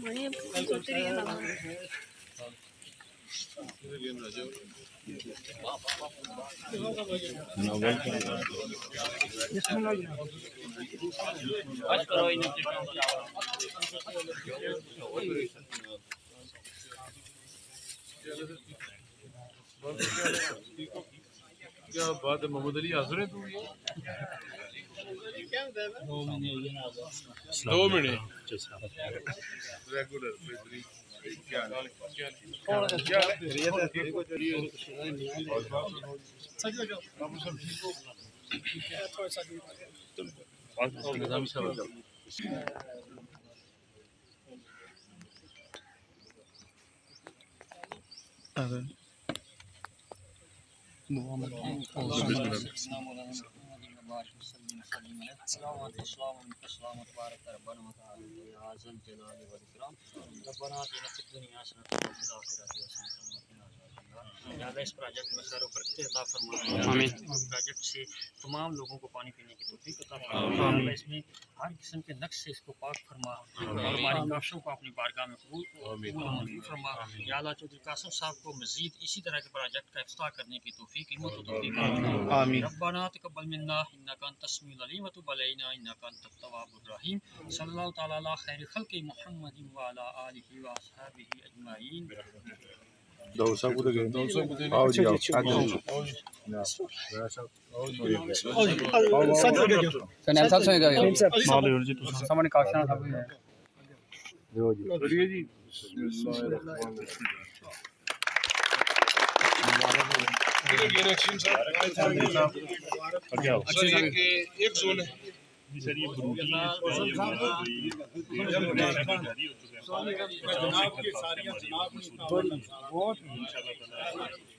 کیا بات ہے محمد علی حاضر ہے تو 2 منٹ ریگولر اس پروجیکٹ میں خیر و برکت عطا فرمائے، پروجیکٹ سے تمام لوگوں کو پانی پینے کی توفیق عطا فرمائے، اس میں ہر قسم کے نقص سے اس کو پاک فرما اور ہماری کاشوں کو اپنی بارگاہ میں قبول فرما۔ یا اللہ چودھری قاسم صاحب کو مزید اسی طرح کے پروجیکٹ کا افتتاح کرنے کی توفیق ہمت و توفیق آمین۔ ربنا تقبل منا انک انت السمیع العلیم وتب علینا انک انت التواب الرحیم۔ صلی اللہ تعالی علی خیر خلق محمد وعلی آلہ واصحابہ اجمعین۔ ایک زون ہے سر یہ بروٹیاں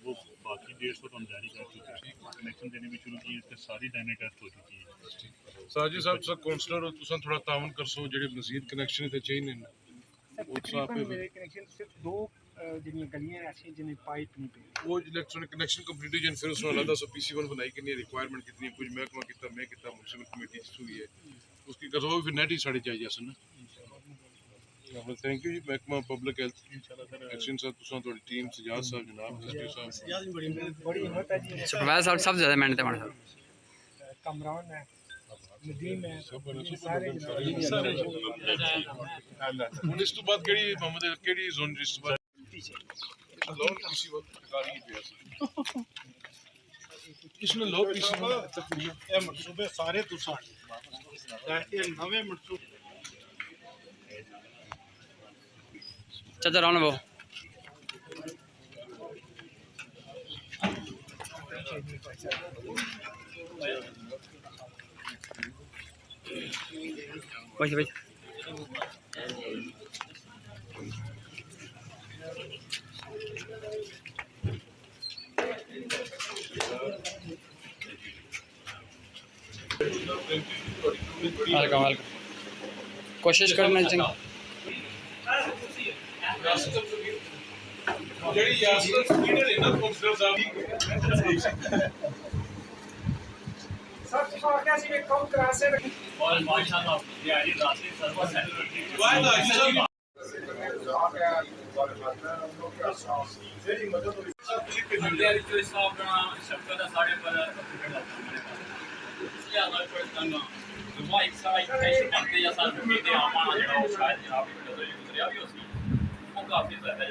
وہ باقی 150 تو ہم جاری کر چکے ہیں، کنیکشن دینے بھی شروع کیے، اس کے ساری لائنیں ٹیسٹ ہو چکی ہیں۔ ساجد صاحب سب کونسلر ہو تساں تھوڑا تعاون کرسو جڑے مزید کنیکشن تے چاہیے نے میرے کنیکشن صرف 2 جنہیں گلیاں ایسی جنہیں پائپ نہیں پہ وہ الیکٹرانک کنیکشن کمپلیٹ ہو جائے پھر اس میں علیحدہ سو پی سی 1 بنائی کرنی ہے، ریکوائرمنٹ کتنی ہے، کچھ محکمہ کتنا میں کتنا میونسپل کمیٹی ہوئی ہے اس کی کرو پھر نیٹ ہی ساڑھے چاہیے سن نا۔ تھینک یو جی محکمہ پبلک ہیلتھ ایکشن صاحب تساں تھوڑی ٹیم سجاد صاحب جناب صاحب بڑی ہمت ہے جی۔ سپلائی صاحب سب زیادہ محنت ہے کامران ہے، ندیم ہے، ہوں اس تو بعد کیڑی محمد کیڑی زون اس تو بعد لو پی سی 1 کاری پیا اس نے لو پی سی 1 یہ منصوبے سارے تساں یہ نویں منصوبے چچا رون وہ بھائی کوشش کرنا چاہیے کافی زیادہ